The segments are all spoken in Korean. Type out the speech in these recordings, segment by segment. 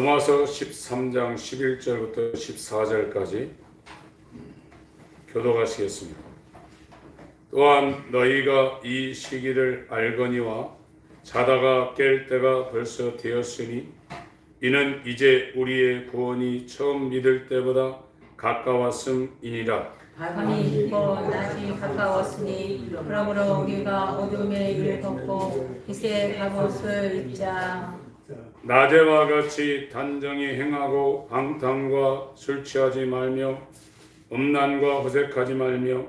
로마서 13장 11절부터 14절까지 교독하시겠습니다. 또한 너희가 이 시기를 알거니와 자다가 깰 때가 벌써 되었으니 이는 이제 우리의 구원이 처음 믿을 때보다 가까웠음이니라. 밤이 깊고 낮이 가까웠으니 그러므로 우리가 어둠의 일을 덮고 빛의 갑옷을 입자. 낮에와 같이 단정히 행하고 방탕과 술 취하지 말며 음란과 호색하지 말며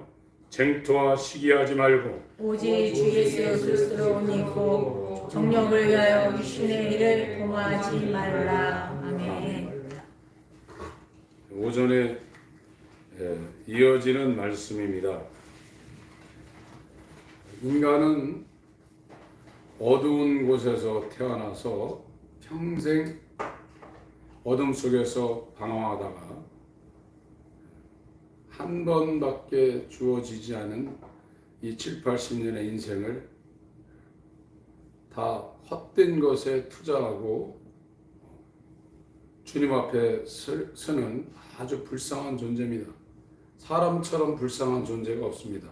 쟁투와 시기하지 말고 오직 주 예수 그리스도로 옷 입고 정력을 위하여 육신의 일을 도모하지 말라. 아멘. 오전에 이어지는 말씀입니다. 인간은 어두운 곳에서 태어나서 평생 어둠 속에서 방황하다가 한 번밖에 주어지지 않은 이 7, 80년의 인생을 다 헛된 것에 투자하고 주님 앞에 서는 아주 불쌍한 존재입니다. 사람처럼 불쌍한 존재가 없습니다.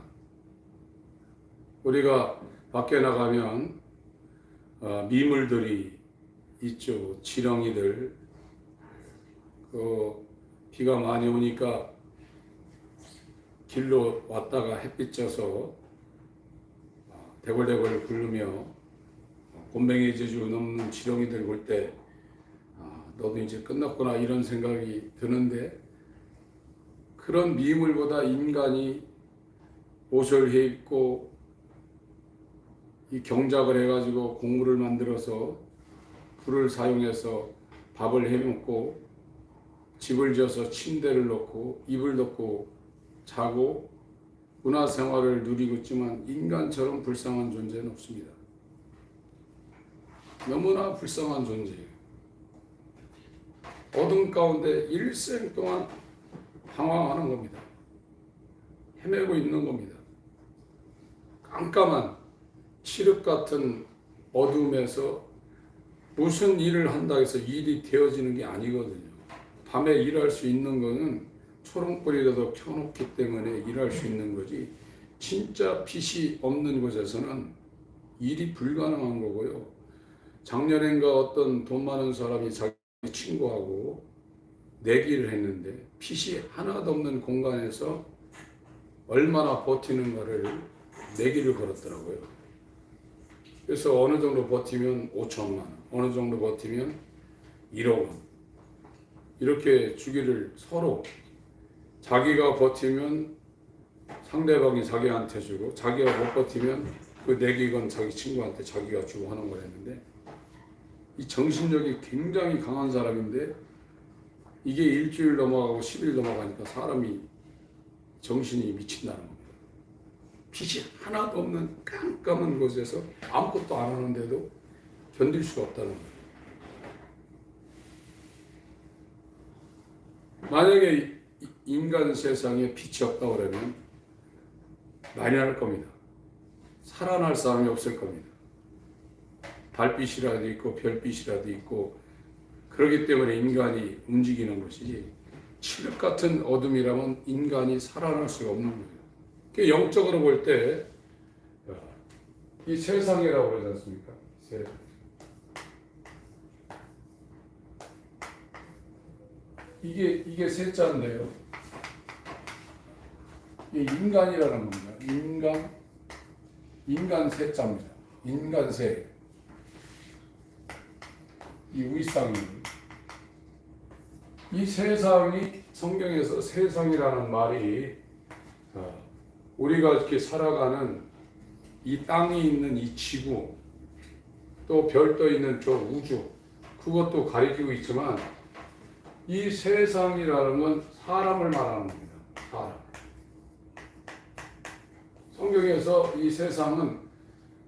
우리가 밖에 나가면 미물들이 있죠. 지렁이들. 비가 많이 오니까 길로 왔다가 햇빛 져서 대굴대굴 굴르며 곰뱅이 제주 넘는 지렁이들 볼 때 너도 이제 끝났구나 이런 생각이 드는데, 그런 미물보다 인간이 옷을 해입고 이 경작을 해가지고 곡물을 만들어서 불을 사용해서 밥을 해먹고 집을 지어서 침대를 놓고 이불 덮고 자고 문화생활을 누리고 있지만 인간처럼 불쌍한 존재는 없습니다. 너무나 불쌍한 존재예요. 어둠 가운데 일생 동안 방황하는 겁니다. 헤매고 있는 겁니다. 깜깜한 칠흑 같은 어둠에서 무슨 일을 한다 해서 일이 되어지는 게 아니거든요. 밤에 일할 수 있는 거는 초롱불이라도 켜놓기 때문에 일할 수 있는 거지, 진짜 빛이 없는 곳에서는 일이 불가능한 거고요. 작년엔가 어떤 돈 많은 사람이 자기 친구하고 내기를 했는데 빛이 하나도 없는 공간에서 얼마나 버티는가를 내기를 걸었더라고요. 그래서 어느 정도 버티면 5천만 원, 어느 정도 버티면 1억 원, 이렇게 주기를 서로, 자기가 버티면 상대방이 자기한테 주고 자기가 못 버티면 그 내기건 자기 친구한테 자기가 주고 하는 걸 했는데, 이 정신력이 굉장히 강한 사람인데 이게 일주일 넘어가고 10일 넘어가니까 사람이 정신이 미친다는 겁니다. 빛이 하나도 없는 깜깜한 곳에서 아무것도 안 하는데도 견딜 수가 없다는 거예요. 만약에 인간 세상에 빛이 없다고 그러면 난리 날 겁니다. 살아날 사람이 없을 겁니다. 달빛이라도 있고 별빛이라도 있고 그렇기 때문에 인간이 움직이는 것이지, 칠흑 같은 어둠이라면 인간이 살아날 수가 없는 거예요. 영적으로 볼 때 이 세상이라고 그러지 않습니까? 이게 세자인데요. 이게 인간이라는 겁니다. 인간 세자입니다. 인간세. 이 위상이, 이 세상이, 성경에서 세상이라는 말이 우리가 이렇게 살아가는 이 땅이 있는 이 지구, 또 별도 있는 저 우주, 그것도 가리키고 있지만 이 세상이라는 건 사람을 말하는 겁니다. 사람. 성경에서 이 세상은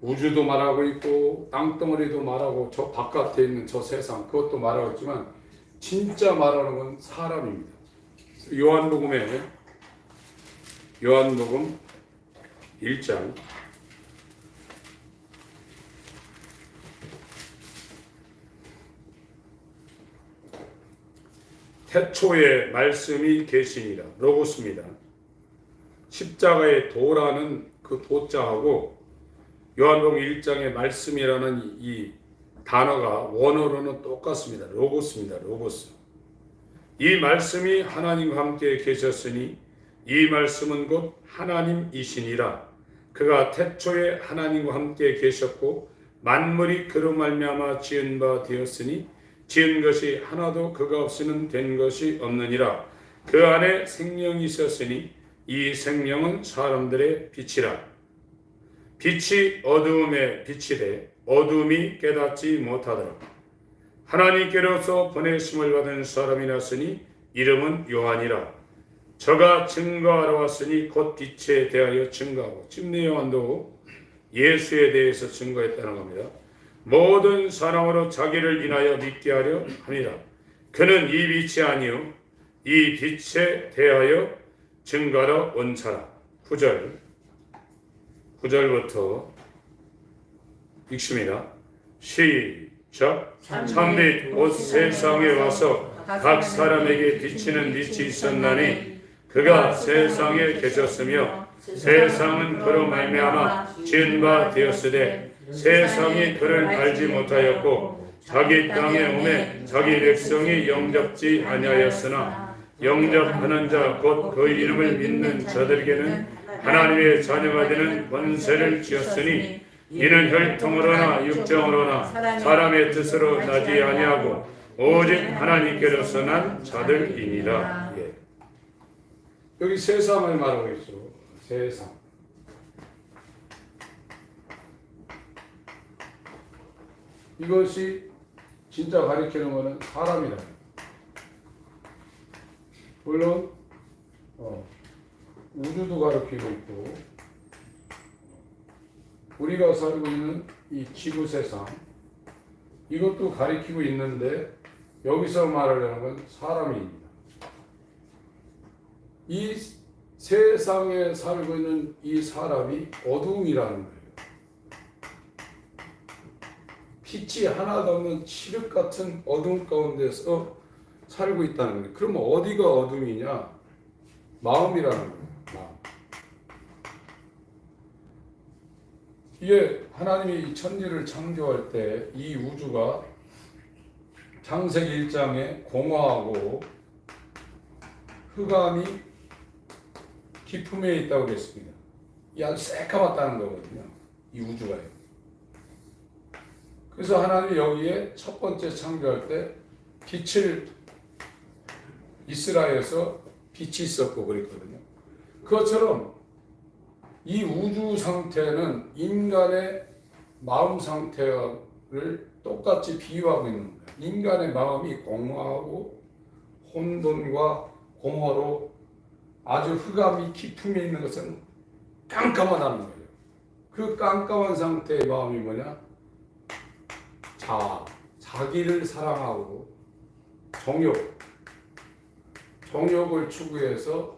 우주도 말하고 있고 땅덩어리도 말하고 저 바깥에 있는 저 세상, 그것도 말하고 있지만 진짜 말하는 건 사람입니다. 요한복음 1장 태초에 말씀이 계시니라. 로고스입니다. 십자가의 도라는 그 도자하고 요한복음 1장의 말씀이라는 이 단어가 원어로는 똑같습니다. 로고스입니다. 로고스. 이 말씀이 하나님과 함께 계셨으니 이 말씀은 곧 하나님이시니라. 그가 태초에 하나님과 함께 계셨고 만물이 그로 말미암아 지은 바 되었으니 지은 것이 하나도 그가 없이는 된 것이 없느니라. 그 안에 생명이 있었으니 이 생명은 사람들의 빛이라. 빛이 어두움에 비치되 어두움이 깨닫지 못하더라. 하나님께로서 보내심을 받은 사람이 났으니 이름은 요한이라. 저가 증거하러 왔으니 곧 빛에 대하여 증거하고, 침례 요한도 예수에 대해서 증거했다는 겁니다. 모든 사람으로 자기를 인하여 믿게 하려 함이라. 그는 이 빛이 아니요 이 빛에 대하여 증거하러 온 사람. 9절부터 읽습니다. 시작. 참빛 곧 세상에 와서 각 사람에게 비치는 빛이 있었나니 그가 세상에 계셨으며 세상은 그로 말미암아 지은 바 되었으되 세상이 그를 알지 못하였고 자기 땅에 오매 자기 백성이 영접지 아니하였으나 영접하는 자 곧 그 이름을 믿는 자들에게는 하나님의 자녀가 되는 권세를 주었으니 이는 혈통으로나 육정으로나 사람의 뜻으로 나지 아니하고 오직 하나님께로서 난 자들이니라. 예. 여기 세상을 말하고 있죠. 세상. 이것이 진짜 가리키는 것은 사람이다. 물론 우주도 가리키고 있고 우리가 살고 있는 이 지구 세상 이것도 가리키고 있는데 여기서 말하려는 건 사람입니다. 이 세상에 살고 있는 이 사람이 어두움이라는 거예요. 빛이 하나도 없는 칠흑 같은 어둠 가운데서 살고 있다는 거예요. 그러면 어디가 어둠이냐? 마음이라는 거예요. 마음. 이게 하나님이 이 천지를 창조할 때 이 우주가 창세기 1장에 공허하고 흑암이 깊음에 있다고 그랬습니다. 이 아주 새까맣다는 거거든요. 이 우주가요. 그래서 하나님이 여기에 첫 번째 창조할 때 빛을 이스라엘에서 빛이 있었고 그랬거든요. 그것처럼 이 우주 상태는 인간의 마음 상태를 똑같이 비유하고 있는 거예요. 인간의 마음이 공허하고 혼돈과 공허로 아주 흑암이 깊음에 있는 것은 깜깜하다는 거예요. 그 깜깜한 상태의 마음이 뭐냐? 자기를 사랑하고 정욕을 추구해서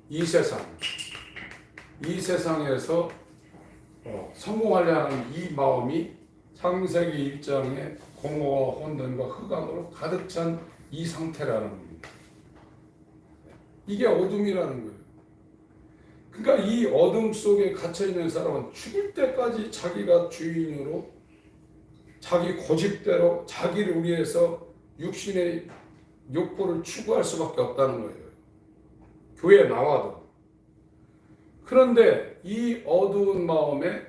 이 세상에서 성공하려 하는 이 마음이 창세기 1장에 공허와 혼돈과 흑암으로 가득 찬 이 상태라는 겁니다. 이게 어둠이라는 거예요. 그러니까 이 어둠 속에 갇혀있는 사람은 죽을 때까지 자기가 주인으로 자기 고집대로 자기를 위해서 육신의 욕구를 추구할 수밖에 없다는 거예요. 교회에 나와도. 그런데 이 어두운 마음에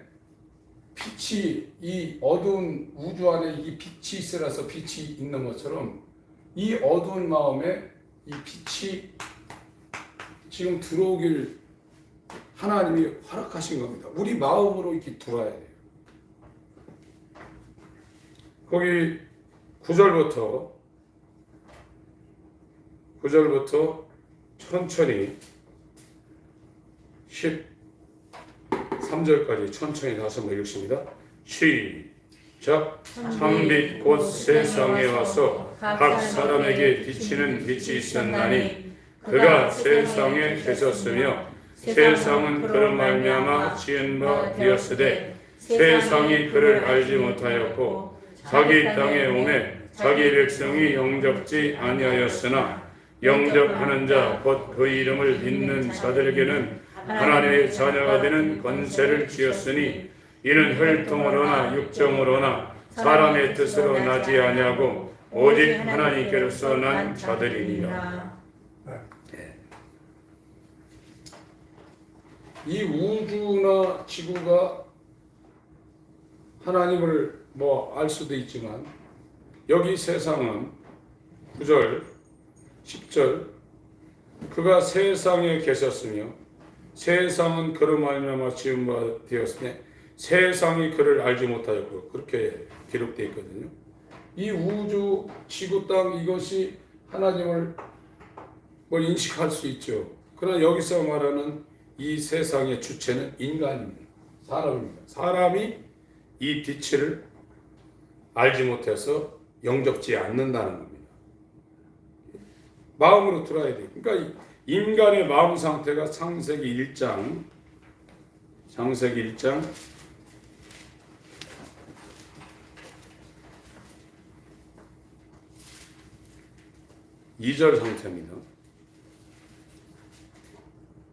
빛이, 이 어두운 우주 안에 이 빛이 있으라서 빛이 있는 것처럼 이 어두운 마음에 이 빛이 지금 들어오길 하나님이 허락하신 겁니다. 우리 마음으로 이렇게 들어와야 돼요. 거기 9절부터 천천히 13절까지 천천히 다시 한번 읽습니다. 시작. 참빛 곧 세상에 와서 각 사람에게 비치는 빛이 있었나니 그가 세상에 계셨으며 세상은 그로 말미암아 지은 바 되었으되 세상이 그를 알지 못하였고 자기 땅에 오매 자기 백성이 영접지 아니하였으나 영접하는 자 곧 그 이름을 믿는 자들에게는 하나님의 자녀가 되는 권세를 주었으니 이는 혈통으로나 육정으로나 사람의 뜻으로 나지 아니하고 오직 하나님께로서 난 자들이니라. 이 우주나 지구가 하나님을 알 수도 있지만 여기 세상은 9절, 10절 그가 세상에 계셨으며 세상은 그로 말미암아 지은 바 되었으니 세상이 그를 알지 못하였고 그렇게 기록되어 있거든요. 이 우주, 지구, 땅 이것이 하나님을 인식할 수 있죠. 그러나 여기서 말하는 이 세상의 주체는 인간입니다. 사람입니다. 사람이 이 빛을 알지 못해서 영접지 않는다는 겁니다. 마음으로 들어야 돼요. 그러니까 인간의 마음 상태가 창세기 1장 2절 상태입니다.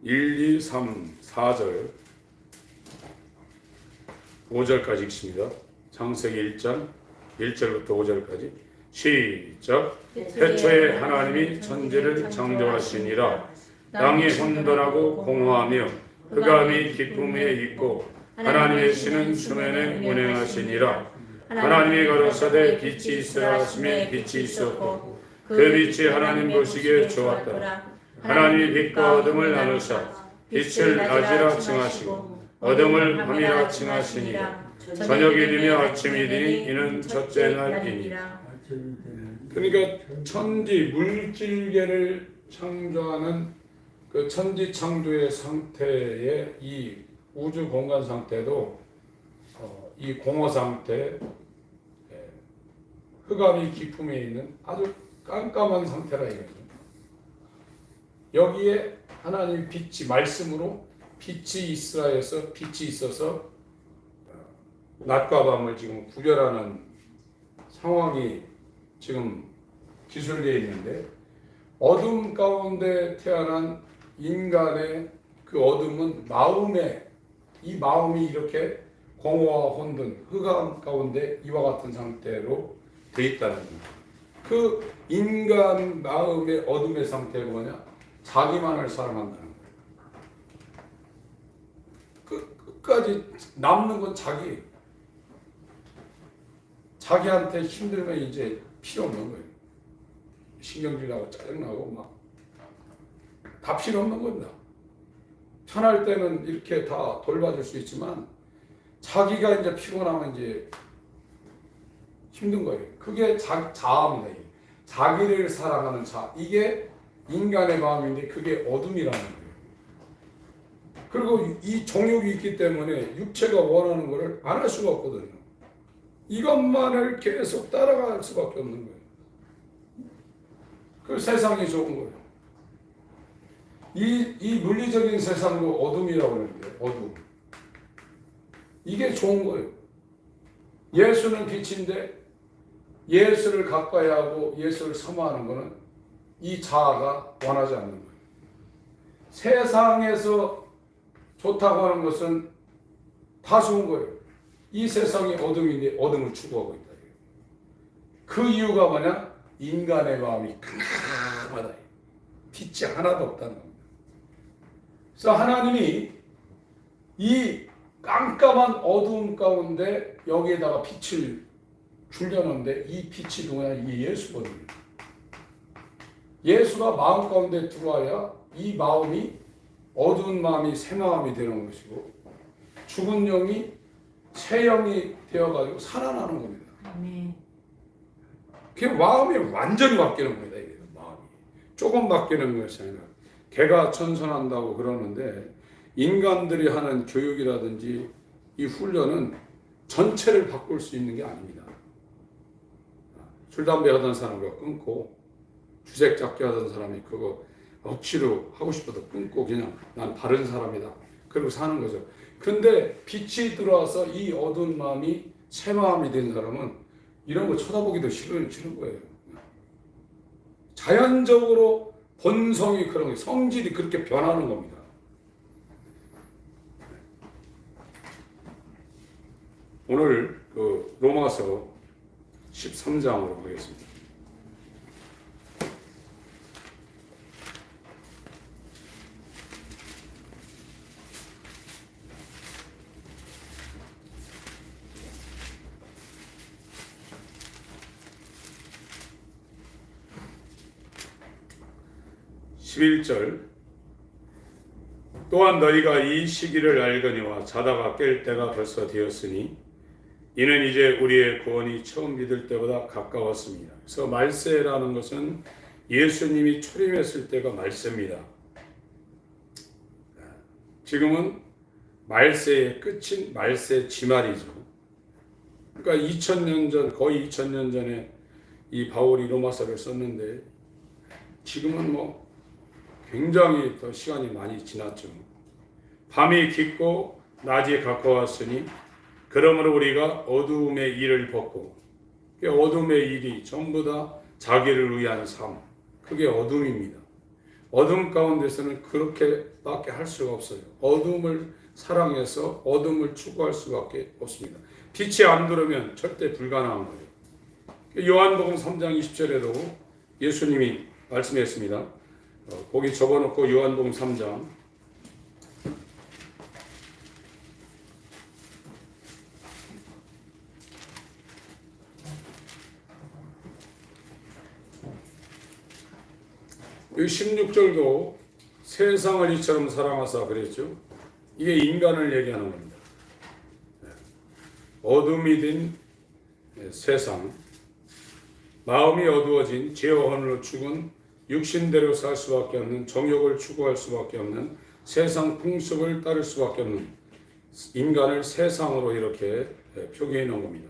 1, 2, 3, 4절 5절까지 읽습니다. 창세기 1장 1절부터 5절까지 시작. 태초에 하나님이 천지를 창조하시니라. 땅이 혼돈하고 공허하며 흑암이 깊음에 있고 하나님의 신은 수면에 운행하시니라. 하나님이 가로사대 빛이 있으라 하시매 빛이 있었고 그 빛이 하나님 보시기에 좋았더라. 하나님이 빛과 어둠을 나누사 빛을 낮이라 칭하시고 어둠을 밤이라 칭하시니라. 저녁이 되며 아침이 되니 이는 첫째 날이니라. 그러니까 천지 물질계를 창조하는 그 천지 창조의 상태의 이 우주 공간 상태도 이 공허 상태, 흑암이 깊음에 있는 아주 깜깜한 상태라 이거죠. 여기에 하나님 빛이 말씀으로 빛이 있으라 해서 빛이 있어서 낮과 밤을 지금 구별하는 상황이 지금 기술되어 있는데 어둠 가운데 태어난 인간의 그 어둠은 이 마음이 이렇게 공허와 혼돈, 흑암 가운데 이와 같은 상태로 되어 있다는 겁니다. 그 인간 마음의 어둠의 상태가 뭐냐? 자기만을 사랑한다는 거예요. 끝까지 남는 건 자기한테 힘들면 이제 필요 없는 거예요. 신경질 나고 짜증나고 다 필요 없는 겁니다. 편할 때는 이렇게 다 돌봐줄 수 있지만 자기가 이제 피곤하면 이제 힘든 거예요. 그게 자아입니다. 자기를 사랑하는 자. 이게 인간의 마음인데 그게 어둠이라는 거예요. 그리고 이 정욕이 있기 때문에 육체가 원하는 것을 안 할 수가 없거든요. 이것만을 계속 따라갈 수밖에 없는 거예요. 그 세상이 좋은 거예요. 이 물리적인 세상도 어둠이라고 하는데 어둠. 이게 좋은 거예요. 예수는 빛인데 예수를 가까이 하고 예수를 사모하는 것은 이 자아가 원하지 않는 거예요. 세상에서 좋다고 하는 것은 다 좋은 거예요. 이 세상이 어둠인데 어둠을 추구하고 있다. 그 이유가 뭐냐? 인간의 마음이 캄캄하다. 빛이 하나도 없다는 겁니다. 그래서 하나님이 이 깜깜한 어두움 가운데 여기에다가 빛을 줄여놓는데 이 빛이 누구냐? 이 예수거든요. 예수가 마음 가운데 들어와야 이 마음이 어두운 마음이 새 마음이 되는 것이고 죽은 영이 새 영이 되어가지고 살아나는 겁니다. 아멘. 그 마음이 완전히 바뀌는 겁니다. 이게 마음이 조금 바뀌는 것이 아니라 개가 천선한다고 그러는데 인간들이 하는 교육이라든지 이 훈련은 전체를 바꿀 수 있는 게 아닙니다. 술 담배 하던 사람과 끊고 주색 잡기 하던 사람이 그거 억지로 하고 싶어도 끊고 그냥 난 바른 사람이다. 그리고 사는 거죠. 근데 빛이 들어와서 이 어두운 마음이 새 마음이 된 사람은 이런 거 쳐다보기도 싫은 거예요. 자연적으로 본성이 그런 거예요. 성질이 그렇게 변하는 겁니다. 오늘 그 로마서 13장으로 가겠습니다. (11절) 또한 너희가 이 시기를 알거니와 자다가 깰 때가 벌써 되었으니 이는 이제 우리의 구원이 처음 믿을 때보다 가까웠습니다. 그래서 말세라는 것은 예수님이 초림했을 때가 말세입니다. 지금은 말세의 끝인 말세 지말이죠. 그러니까 2000년 전, 거의 2000년 전에 이 바울이 로마서를 썼는데 지금은 뭐 굉장히 더 시간이 많이 지났죠. 밤이 깊고 낮이 가까웠으니 그러므로 우리가 어두움의 일을 벗고, 어둠의 일이 전부 다 자기를 위한 삶, 그게 어둠입니다. 어둠 가운데서는 그렇게밖에 할 수가 없어요. 어둠을 사랑해서 어둠을 추구할 수밖에 없습니다. 빛이 안 들어오면 절대 불가능한 거예요. 요한복음 3장 20절에도 예수님이 말씀했습니다. 거기 접어놓고 요한복음 3장 여기 16절도 세상을 이처럼 사랑하사 그랬죠. 이게 인간을 얘기하는 겁니다. 어둠이 된 세상, 마음이 어두워진 죄와 혼으로 죽은 육신대로 살 수밖에 없는, 정욕을 추구할 수밖에 없는, 세상 풍습을 따를 수밖에 없는 인간을 세상으로 이렇게 표기해 놓은 겁니다.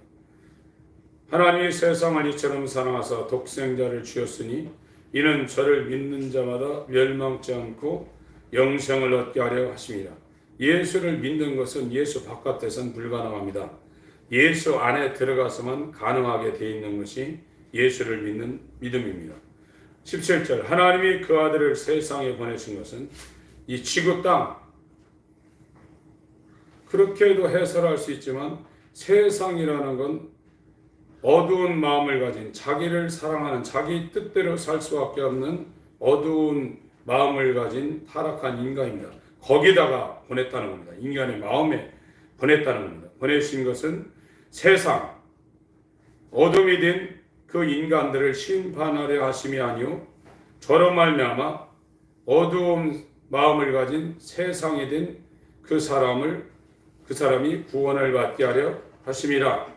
하나님이 세상을 이처럼 사랑하사 독생자를 주었으니 이는 저를 믿는 자마다 멸망치 않고 영생을 얻게 하려 하십니다. 예수를 믿는 것은 예수 바깥에서는 불가능합니다. 예수 안에 들어가서만 가능하게 되어 있는 것이 예수를 믿는 믿음입니다. 17절 하나님이 그 아들을 세상에 보내신 것은 이 지구 땅, 그렇게도 해설할 수 있지만 세상이라는 건 어두운 마음을 가진, 자기를 사랑하는, 자기 뜻대로 살 수밖에 없는 어두운 마음을 가진 타락한 인간입니다. 거기다가 보냈다는 겁니다. 인간의 마음에 보냈다는 겁니다. 보내신 것은 세상, 어둠이 된 그 인간들을 심판하려 하심이 아니요 저로 말미암아 어두운 마음을 가진 세상이 된 그 사람이 구원을 받게 하려 하심이라.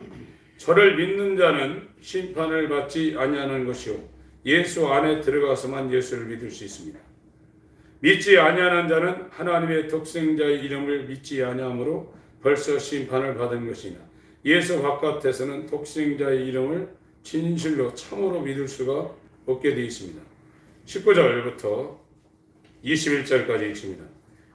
저를 믿는 자는 심판을 받지 아니하는 것이요 예수 안에 들어가서만 예수를 믿을 수 있습니다. 믿지 아니하는 자는 하나님의 독생자의 이름을 믿지 아니하므로 벌써 심판을 받은 것이나 예수 바깥에서는 독생자의 이름을 진실로 참으로 믿을 수가 없게 되어 있습니다. 19절부터 21절까지 읽습니다.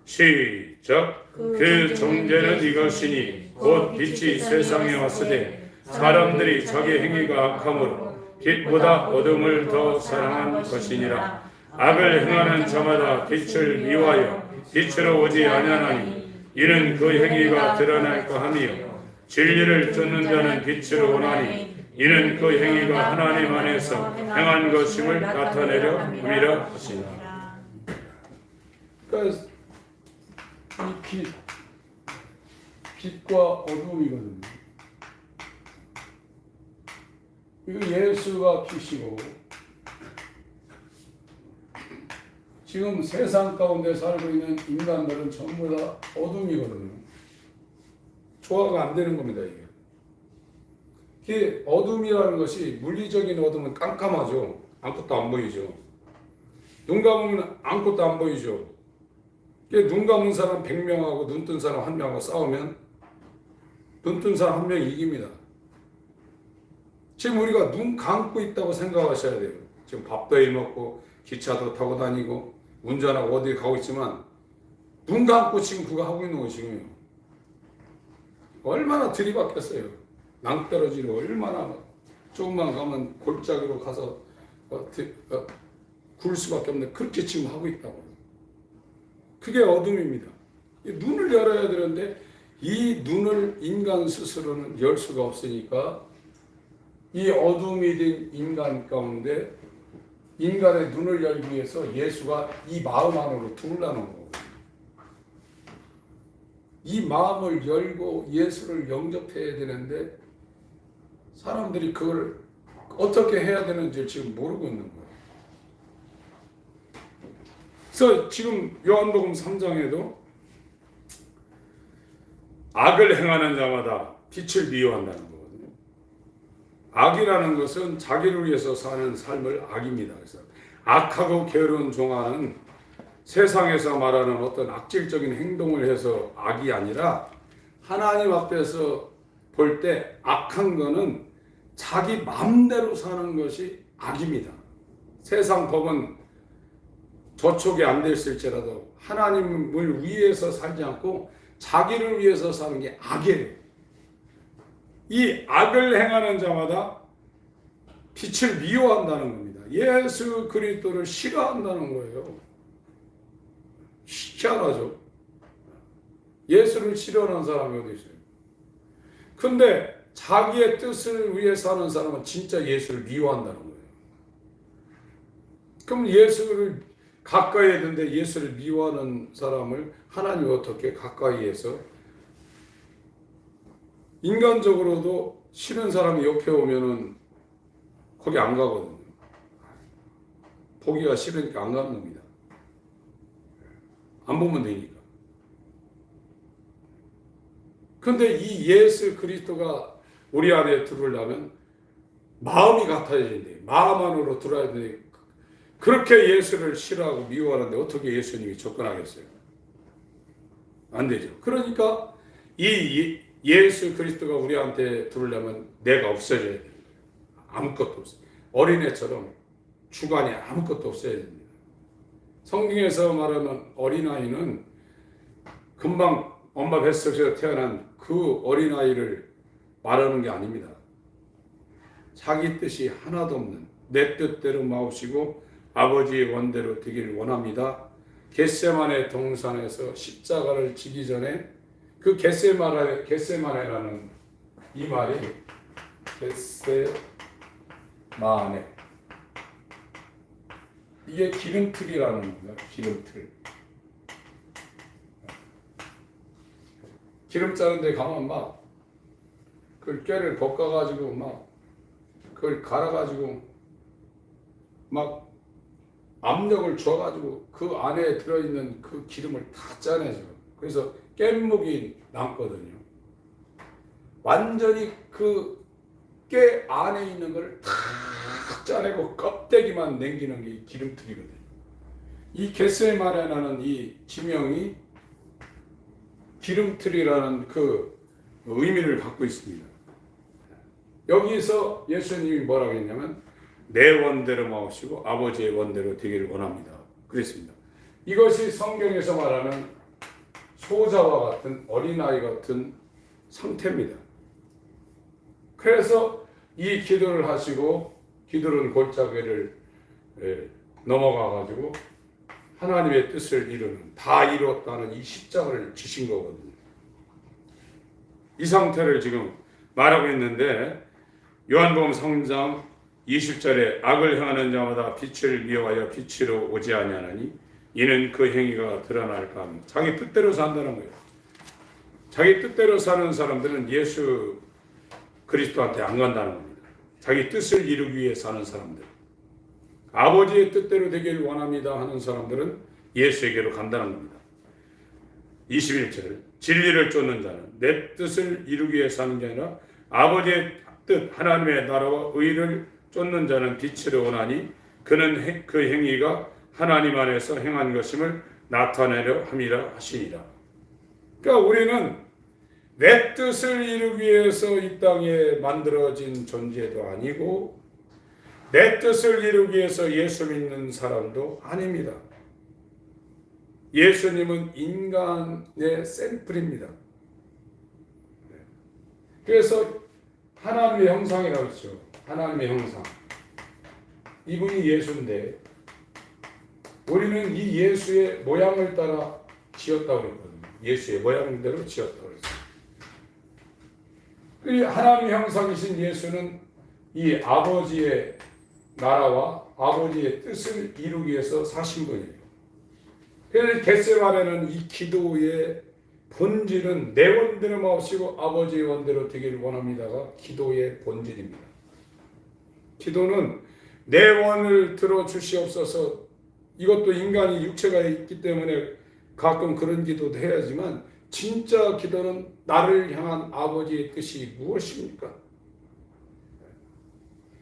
시작. 그 정죄는 이것이니 곧 빛이 세상에 왔으되 사람들이 자기 행위가 악함으로 빛보다 어둠을 더 사랑한 것이니라. 악을 행하는 자마다 빛을 미워하여 빛으로 오지 아니하나니 이는 그 행위가 드러날까 함이요 진리를 쫓는 자는 빛으로 오나니 이는 그 행위가 하나님 안에서 행한 것임을 나타내려 함이라 하시니라. 그러니까 이 빛과 어둠이거든요. 이거 예수가 빛이고 지금 세상 가운데 살고 있는 인간들은 전부 다 어둠이거든요. 조화가 안 되는 겁니다. 이게 어둠이라는 것이 물리적인 어둠은 깜깜하죠. 아무것도 안 보이죠. 눈 감으면 아무것도 안 보이죠. 눈 감은 사람 100명하고 눈 뜬 사람 1명하고 싸우면 눈 뜬 사람 1명이 이깁니다. 지금 우리가 눈 감고 있다고 생각하셔야 돼요. 지금 밥도 해먹고 기차도 타고 다니고 운전하고 어디 가고 있지만 눈 감고 지금 그거 하고 있는 거 지금요. 얼마나 들이받겠어요. 낭떠러지로 얼마나 조금만 가면 골짜기로 가서 굴 수밖에 없는 그렇게 지금 하고 있다고. 그게 어둠입니다. 이 눈을 열어야 되는데 이 눈을 인간 스스로는 열 수가 없으니까 이 어둠이 된 인간 가운데 인간의 눈을 열기 위해서 예수가 이 마음 안으로 들어오라는 거고, 이 마음을 열고 예수를 영접해야 되는데 사람들이 그걸 어떻게 해야 되는지 지금 모르고 있는 거예요. 그래서 지금 요한복음 3장에도 악을 행하는 자마다 빛을 미워한다는 거거든요. 악이라는 것은 자기를 위해서 사는 삶을 악입니다. 그래서 악하고 게으른 종아는 세상에서 말하는 어떤 악질적인 행동을 해서 악이 아니라 하나님 앞에서 볼 때 악한 거는 자기 마음대로 사는 것이 악입니다. 세상 법은 저촉이 안 됐을지라도 하나님을 위해서 살지 않고 자기를 위해서 사는 게 악이에요. 이 악을 행하는 자마다 빛을 미워한다는 겁니다. 예수 그리스도를 싫어한다는 거예요. 희한하죠. 예수를 싫어하는 사람이 어디 있어요? 근데 자기의 뜻을 위해 사는 사람은 진짜 예수를 미워한다는 거예요. 그럼 예수를 가까이 했는데 예수를 미워하는 사람을 하나님이 어떻게 가까이해서, 인간적으로도 싫은 사람이 옆에 오면은 거기 안 가거든요. 보기가 싫으니까 안 가는 겁니다. 안 보면 되니까. 근데 이 예수 그리스도가 우리 안에 들어오려면 마음이 같아야 된대. 마음 안으로 들어야 되는데 그렇게 예수를 싫어하고 미워하는데 어떻게 예수님이 접근하겠어요? 안 되죠. 그러니까 이 예수 그리스도가 우리한테 들어오려면 내가 없어져야 됩니다. 아무것도 없어요. 어린애처럼 주관이 아무것도 없어야 됩니다. 성경에서 말하는 어린아이는 금방 엄마 뱃속에서 태어난 그 어린아이를 말하는 게 아닙니다. 자기 뜻이 하나도 없는 내 뜻대로 마옵시고 아버지의 원대로 되기를 원합니다. 겟세마네 동산에서 십자가를 지기 전에 그 겟세마네라는 이 말이 겟세마네, 이게 기름틀이라는 겁니다. 기름틀. 기름 짜는 데 가면 막 그 꾀를 볶아가지고 막 그걸 갈아가지고 막 압력을 줘가지고 그 안에 들어있는 그 기름을 다 짜내죠. 그래서 깻묵이 남거든요. 완전히 그 깨 안에 있는 걸 다 짜내고 껍데기만 남기는 게 기름틀이거든요. 이 겟세마네라는 이 지명이 기름틀이라는 그 의미를 갖고 있습니다. 여기서 예수님이 뭐라고 했냐면 내 원대로 마옵시고 아버지의 원대로 되기를 원합니다. 그랬습니다. 이것이 성경에서 말하는 소자와 같은 어린아이 같은 상태입니다. 그래서 이 기도를 하시고 기도는 골짜기를 넘어가 가지고 하나님의 뜻을 이루는, 다 이뤘다는 이 십자가를 지신 거거든요. 이 상태를 지금 말하고 있는데 요한복음 3장 20절에 악을 행하는 자마다 빛을 미워하여 빛으로 오지 아니하나니 이는 그 행위가 드러날까 합니다. 자기 뜻대로 산다는 거예요. 자기 뜻대로 사는 사람들은 예수 그리스도한테 안 간다는 겁니다. 자기 뜻을 이루기 위해 사는 사람들, 아버지의 뜻대로 되기를 원합니다 하는 사람들은 예수에게로 간다는 겁니다. 21절 진리를 쫓는 자는 내 뜻을 이루기 위해 사는 게 아니라 아버지의 뜻 하나님의 나라와 의를 쫓는 자는 빛으로 오나니 그는 그 행위가 하나님 안에서 행한 것임을 나타내려 함이라 하시니라. 그러니까 우리는 내 뜻을 이루기 위해서 이 땅에 만들어진 존재도 아니고 내 뜻을 이루기 위해서 예수 믿는 사람도 아닙니다. 예수님은 인간의 샘플입니다. 그래서 하나님의 형상이라고 했죠. 하나님의 형상. 이분이 예수인데 우리는 이 예수의 모양을 따라 지었다고 그랬거든요. 예수의 모양대로 지었다고 그랬어요. 이 하나님의 형상이신 예수는 이 아버지의 나라와 아버지의 뜻을 이루기 위해서 사신 분이에요. 그래서 겟세마네는 이 기도의 본질은 내 원대로 마시고 아버지의 원대로 되기를 원합니다가 기도의 본질입니다. 기도는 내 원을 들어주시옵소서. 이것도 인간이 육체가 있기 때문에 가끔 그런 기도도 해야지만 진짜 기도는 나를 향한 아버지의 뜻이 무엇입니까?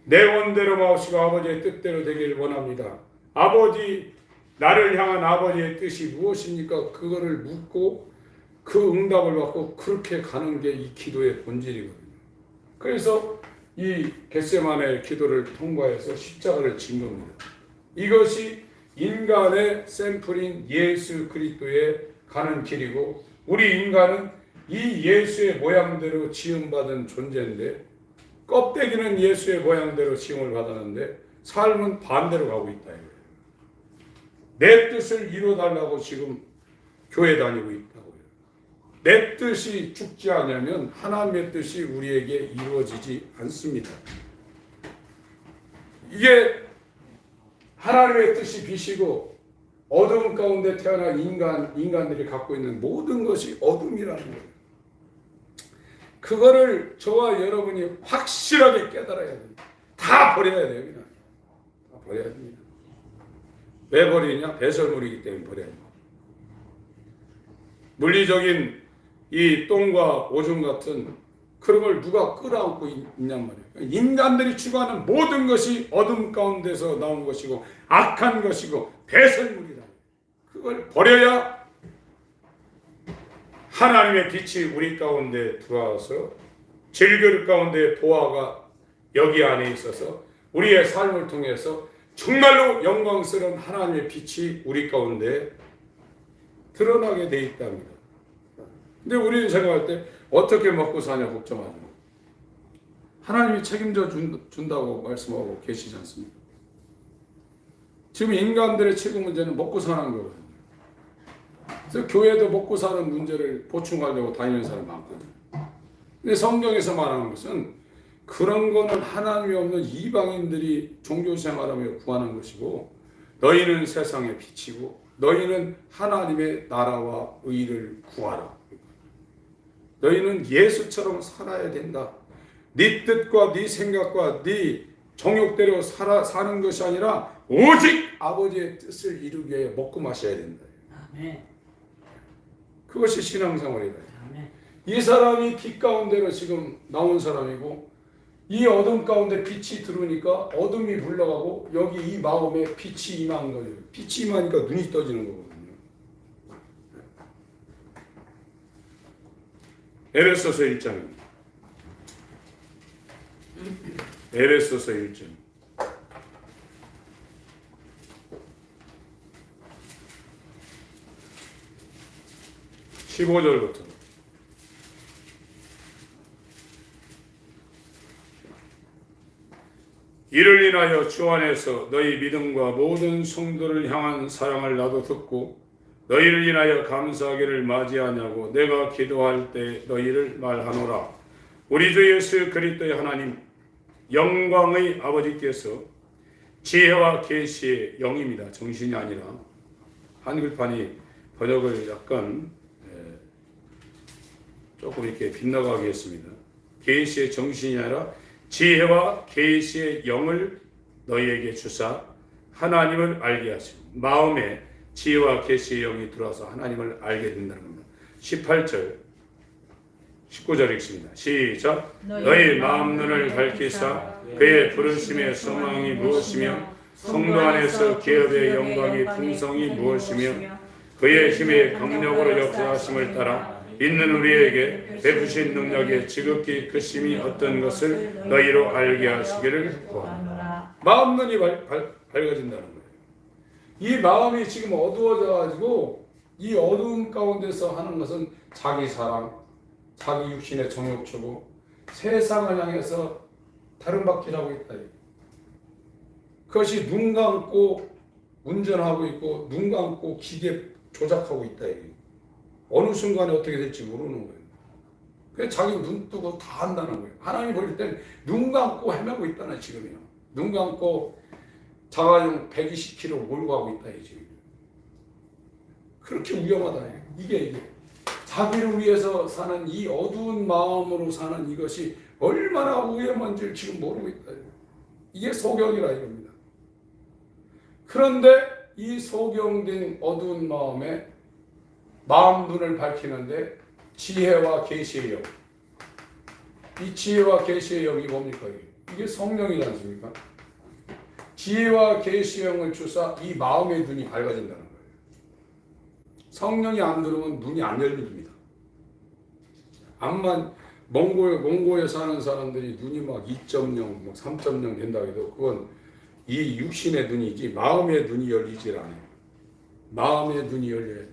내 원대로 마시고 아버지의 뜻대로 되기를 원합니다. 아버지, 나를 향한 아버지의 뜻이 무엇입니까? 그거를 묻고 그 응답을 받고 그렇게 가는 게 이 기도의 본질이거든요. 그래서 이 겟세마네 기도를 통과해서 십자가를 진 겁니다. 이것이 인간의 샘플인 예수 그리스도에 가는 길이고 우리 인간은 이 예수의 모양대로 지음받은 존재인데 껍데기는 예수의 모양대로 지음을 받았는데 삶은 반대로 가고 있다 이거예요. 내 뜻을 이루어달라고 지금 교회 다니고 있다고요. 내 뜻이 죽지 않으면 하나님의 뜻이 우리에게 이루어지지 않습니다. 이게 하나님의 뜻이 빛이고 어둠 가운데 태어난 인간들이 갖고 있는 모든 것이 어둠이라는 거예요. 그거를 저와 여러분이 확실하게 깨달아야 됩니다. 다 버려야 돼요. 그냥. 다 버려야 됩니다. 왜 버리냐? 배설물이기 때문에 버려야 됩니다. 물리적인 이 똥과 오줌 같은 그런 걸 누가 끌어안고 있냔 말이에요. 인간들이 추구하는 모든 것이 어둠 가운데서 나온 것이고 악한 것이고 배설물이다. 그걸 버려야 하나님의 빛이 우리 가운데 들어와서 질그릇 가운데 보화가 여기 안에 있어서 우리의 삶을 통해서 정말로 영광스러운 하나님의 빛이 우리 가운데 드러나게 돼 있답니다. 근데 우리는 생각할 때 어떻게 먹고 사냐 걱정하죠. 하나님이 책임져 준다고 말씀하고 계시지 않습니까? 지금 인간들의 최고 문제는 먹고 사는 거거든요. 그래서 교회도 먹고 사는 문제를 보충하려고 다니는 사람이 많거든요. 근데 성경에서 말하는 것은 그런 거는 하나님이 없는 이방인들이 종교생활하며 구하는 것이고 너희는 세상의 빛이고 너희는 하나님의 나라와 의를 구하라. 너희는 예수처럼 살아야 된다. 네 뜻과 네 생각과 네 정욕대로 사는 것이 아니라 오직 아버지의 뜻을 이루기 위해 먹고 마셔야 된다. 아멘. 그것이 신앙생활이다. 아멘. 이 사람이 빛 가운데로 지금 나온 사람이고 이 어둠 가운데 빛이 들어오니까 어둠이 물러가고 여기 이 마음에 빛이 임한 거예요. 빛이 임하니까 눈이 떠지는 거거든요. 에베소서 1장입니다. 에베소서 1장 15절부터 이를 인하여 주 안에서 너희 믿음과 모든 성도를 향한 사랑을 나도 듣고 너희를 인하여 감사하기를 맞이하냐고 내가 기도할 때 너희를 말하노라. 우리 주 예수 그리스도의 하나님 영광의 아버지께서 지혜와 계시의 영입니다. 정신이 아니라 한글판이 번역을 약간 조금 이렇게 빗나가게 했습니다. 계시의 정신이 아니라 지혜와 계시의 영을 너희에게 주사 하나님을 알게 하시고 마음에 지혜와 계시의 영이 들어와서 하나님을 알게 된다는 겁니다. 18절 19절 읽습니다. 시작. 너희 마음 눈을 밝히사 그의 부르심의 소망이 무엇이며 성도 안에서 기업의 영광이 풍성이 무엇이며 그의 힘의 강력으로 역사하심을 따라 있는 우리에게 베푸신 능력의 지극히 크심이 어떤 것을 너희로 알게 하시기를 구합니다. 마음 눈이 밝아진다는 거예요. 이 마음이 지금 어두워져 가지고 이 어두움 가운데서 하는 것은 자기 사랑, 자기 육신의 정욕추구, 세상을 향해서 다른 바퀴라고 있다. 그것이 눈 감고 운전하고 있고 눈 감고 기계 조작하고 있다. 어느 순간에 어떻게 될지 모르는 거예요. 그래서 자기 눈 뜨고 다 한다는 거예요. 하나님 볼 때는 눈 감고 헤매고 있다는 지금이요. 눈 감고 자가용 120km 몰고 가고 있다. 지금. 그렇게 위험하다. 이게 자기를 위해서 사는 이 어두운 마음으로 사는 이것이 얼마나 위험한지를 지금 모르고 있다. 이게 소경이라 이겁니다. 그런데 이 소경된 어두운 마음에 마음 눈을 밝히는데 지혜와 계시의 영. 이 지혜와 계시의 영이 뭡니까? 이게 성령이지 않습니까? 지혜와 계시의 영을 주사 이 마음의 눈이 밝아진다는 거예요. 성령이 안 들어오면 눈이 안 열립니다. 암만 몽고에 사는 사람들이 눈이 막 2.0, 3.0 된다고 해도 그건 이 육신의 눈이지 마음의 눈이 열리질 않아요. 마음의 눈이 열려야 돼요.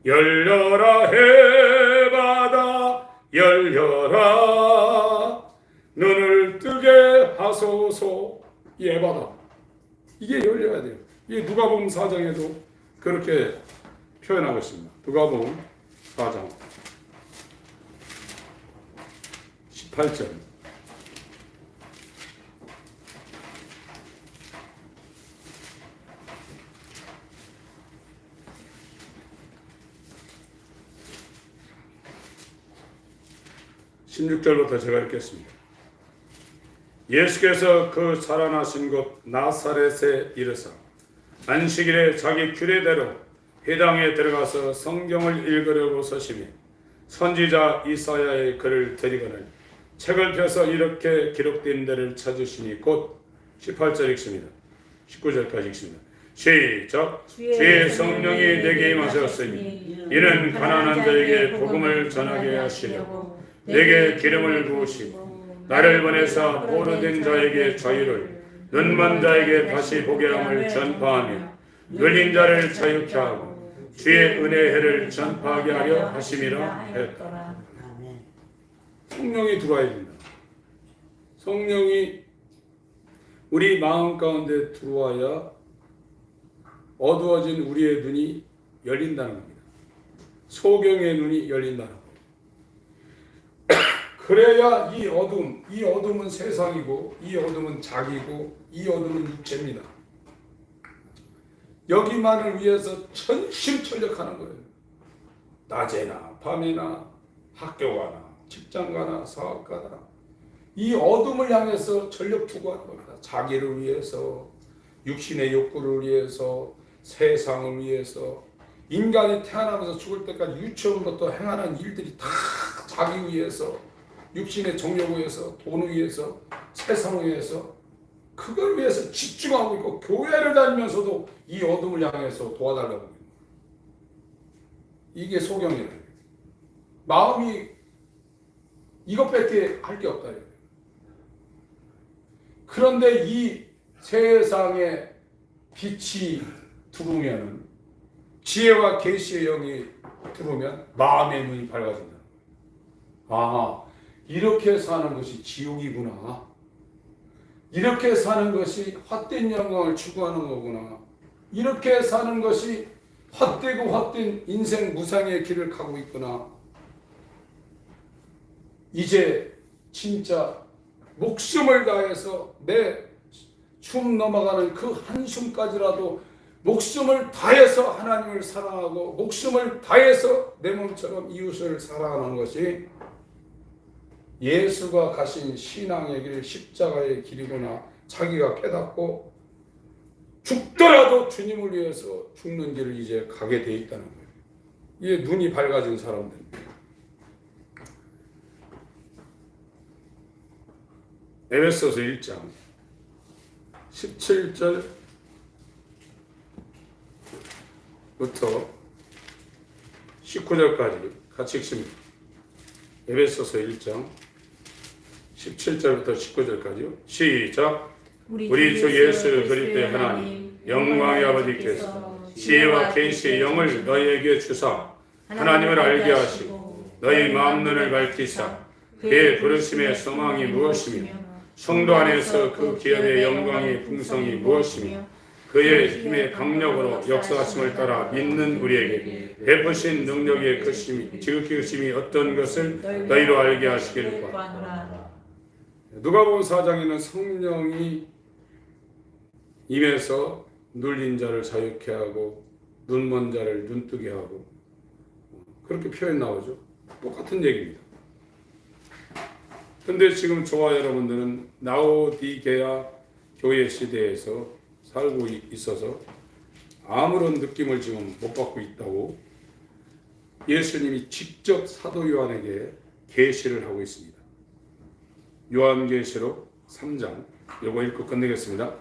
열려라 해바다 열려라 눈을 뜨게 하소서. 이 해바다 이게 열려야 돼요. 이게 누가복음 4장에도 그렇게 표현하고 있습니다. 누가복음 4장 18절 16절부터 제가 읽겠습니다. 예수께서 그 살아나신 곳 나사렛에 이르사 안식일에 자기 규례대로 회당에 들어가서 성경을 읽으려고 서시며 선지자 이사야의 글을 들이거늘 책을 펴서 이렇게 기록된 데를 찾으시니 곧 18절 읽습니다. 19절까지 읽습니다. 시작. 주의 성령이 내게 임하셨으니 이는 가난한 자에게 복음을 전하게 하시려고 내게 기름을 부으시고 나를 보내사 포로된 자에게 자유를 눈먼 자에게 다시 보게 함을 전파하며 눌린 자를 자유케 하고 주의 은혜의 해를 전파하게 하려 하심이라 했다. 성령이 들어와야 된다. 성령이 우리 마음 가운데 들어와야 어두워진 우리의 눈이 열린다는 겁니다. 소경의 눈이 열린다는 겁니다. 그래야 이 어둠은 세상이고 이 어둠은 자기고 이 어둠은 육체입니다. 여기만을 위해서 전심전력하는 거예요. 낮에나 밤에나 학교 가나 직장 가나 사업 가나 이 어둠을 향해서 전력 투구하는 겁니다. 자기를 위해서, 육신의 욕구를 위해서, 세상을 위해서, 인간이 태어나면서 죽을 때까지 유치원부터 행하는 일들이 다 자기 위해서, 육신의 정욕을 위해서, 돈을 위해서, 세상을 위해서, 그걸 위해서 집중하고 있고 교회를 다니면서도 이 어둠을 향해서 도와달라고 합니다. 이게 소경이에요. 마음이 이것밖에 할 게 없다. 그런데 이 세상에 빛이 들어오면 지혜와 계시의 영이 들어오면 마음의 눈이 밝아진다. 아, 이렇게 사는 것이 지옥이구나. 이렇게 사는 것이 헛된 영광을 추구하는 거구나. 이렇게 사는 것이 헛되고 헛된 인생 무상의 길을 가고 있구나. 이제 진짜 목숨을 다해서 내 숨 넘어가는 그 한숨까지라도 목숨을 다해서 하나님을 사랑하고 목숨을 다해서 내 몸처럼 이웃을 사랑하는 것이 예수가 가신 신앙의 길, 십자가의 길이구나. 자기가 깨닫고 죽더라도 주님을 위해서 죽는 길을 이제 가게 돼 있다는 거예요. 이게 눈이 밝아진 사람들입니다. 에베소서 1장 17절부터 19절까지 같이 읽습니다. 에베소서 1장 17절부터 19절까지요. 시작. 우리 주 예수 그리스도의 하나님 영광의 아버지께서 지혜와 계시의 영을 너희에게 주사 하나님을 알게 하시고 너희 마음 눈을 밝히사 그의 부르심의 소망이 무엇이며 성도 안에서 그 기업의 영광의 풍성이 무엇이며 그의 힘의 강력으로 역사하심을 따라 믿는 우리에게 베푸신 능력의 크심이 지극히 크심이 어떤 것을 너희로 알게 하시길 구하노라. 누가복음 4장에는 성령이 임해서 눌린 자를 자유케 하고 눈먼 자를 눈뜨게 하고 그렇게 표현 나오죠. 똑같은 얘기입니다. 근데 지금 저와 여러분들은 라오디게아 교회 시대에서 살고 있어서 아무런 느낌을 지금 못 받고 있다고 예수님이 직접 사도 요한에게 계시를 하고 있습니다. 요한계시록 3장 요거 읽고 끝내겠습니다.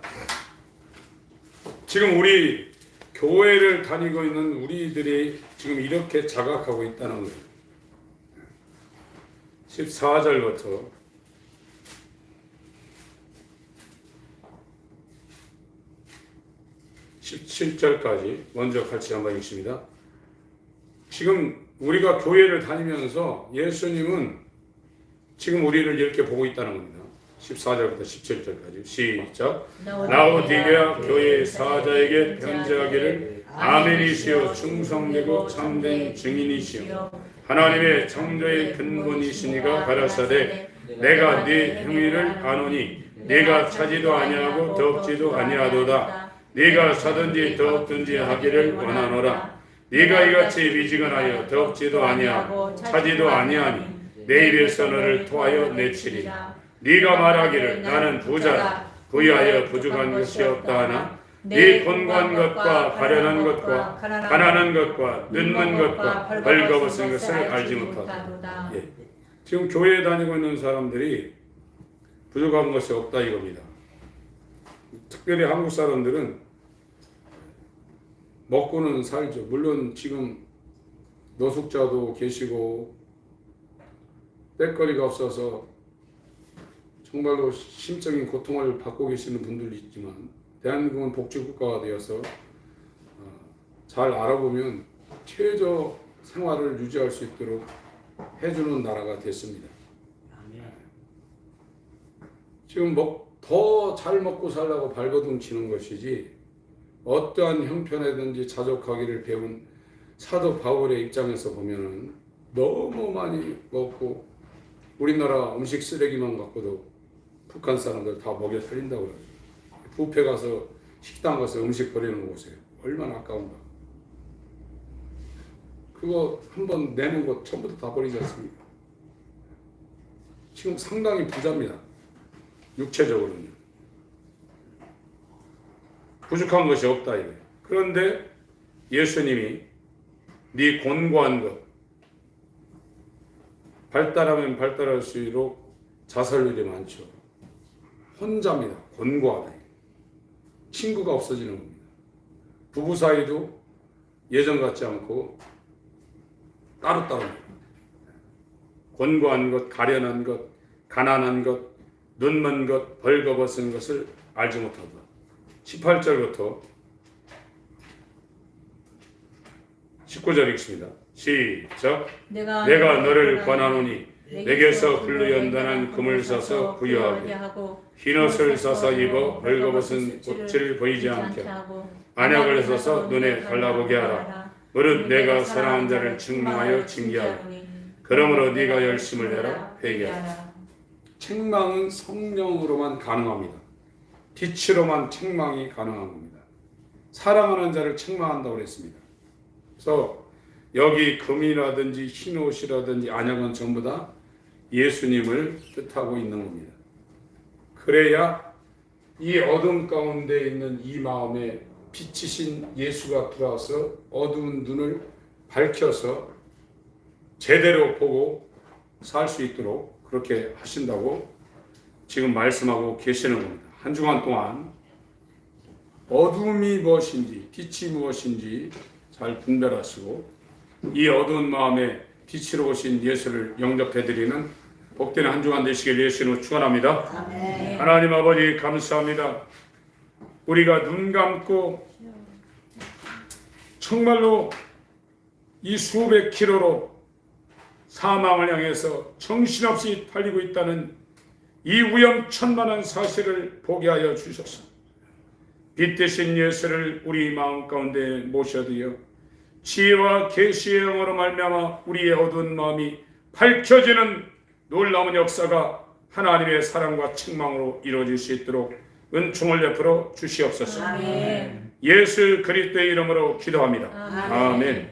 지금 우리 교회를 다니고 있는 우리들이 지금 이렇게 자각하고 있다는 거예요. 14절부터 17절까지 먼저 같이 한번 읽습니다. 지금 우리가 교회를 다니면서 예수님은 지금 우리를 이렇게 보고 있다는 겁니다. 14절부터 17절까지 시작. 라오디게아 교회의 사자에게 편지하기를 아멘이시여 충성되고 참된 증인이시여 하나님의 창조의 근본이시니가 가라사대 내가 네 행위를 아노니 네가 차지도 아니하고 덥지도 아니하도다. 네가 사든지 덥든지 하기를 원하노라. 네가 이같이 미지근하여 덥지도 아니하고 차지도 아니하니 내 입에서 너를 토하여 내치리라. 네가 말하기를 나는 부자라 부유하여 부족한 것이 없다 하나 네 곤고한 것과 가련한 것과 가난한 것과 눈먼 것과 벌거벗은 것을 알지 못하다. 예. 지금 교회에 다니고 있는 사람들이 부족한 것이 없다 이겁니다. 특별히 한국 사람들은 먹고는 살죠. 물론 지금 노숙자도 계시고 뺄거리가 없어서 정말로 심적인 고통을 받고 계시는 분들도 있지만 대한민국은 복지국가가 되어서 잘 알아보면 최저 생활을 유지할 수 있도록 해주는 나라가 됐습니다. 지금 더 잘 먹고 살라고 발버둥 치는 것이지 어떠한 형편이든지 자족하기를 배운 사도 바울의 입장에서 보면은 너무 많이 먹고 우리나라 음식 쓰레기만 갖고도 북한 사람들 다 먹여 살린다고 그러죠. 뷔페 가서 식당 가서 음식 버리는 거 보세요. 얼마나 아까운가. 그거 한번 내는 거 전부 다 버리지 않습니까? 지금 상당히 부자입니다. 육체적으로는. 부족한 것이 없다 이거예요. 그런데 예수님이 네 곤고한 것 발달하면 발달할수록 자살률이 많죠. 혼자입니다. 곤고하다. 친구가 없어지는 겁니다. 부부 사이도 예전 같지 않고 따로따로 곤고한 것, 가련한 것, 가난한 것, 눈먼 것, 벌거벗은 것을 알지 못한다. 18절부터 19절 읽습니다. 시작. 내가 너를 권하노니 내게서 불루연단한 금을 사서 부여하게 하고 흰옷을 사서 입어 벌거벗은 옷을 보이지 않게 하고 안약을 사서 눈에 달라보게 하라. 무릇 내가 사랑한 자를 책망하여 징계하노니 그러므로 네가 열심을 내라 회개하라. 책망은 성령으로만 가능합니다. 빛으로만 책망이 가능한 겁니다. 사랑하는 자를 책망한다고 그랬습니다. 그래서 여기 금이라든지 흰옷이라든지 안약은 전부 다 예수님을 뜻하고 있는 겁니다. 그래야 이 어둠 가운데 있는 이 마음에 빛이신 예수가 들어와서 어두운 눈을 밝혀서 제대로 보고 살 수 있도록 그렇게 하신다고 지금 말씀하고 계시는 겁니다. 한 주간 동안 어둠이 무엇인지 빛이 무엇인지 잘 분별하시고 이 어두운 마음에 빛으로 오신 예수를 영접해드리는 복된 한 주간 되시길 예수님으로 축원합니다. 하나님 아버지 감사합니다. 우리가 눈 감고 정말로 이 수백 킬로로 사망을 향해서 정신없이 달리고 있다는 이 위험천만한 사실을 보게 하여 주셔서 빛 대신 예수를 우리 마음 가운데 모셔드려 지혜와 계시의 영으로 말미암아 우리의 어두운 마음이 밝혀지는 놀라운 역사가 하나님의 사랑과 책망으로 이루어질 수 있도록 은총을 베풀어 주시옵소서. 아멘. 예수 그리스도의 이름으로 기도합니다. 아멘. 아멘.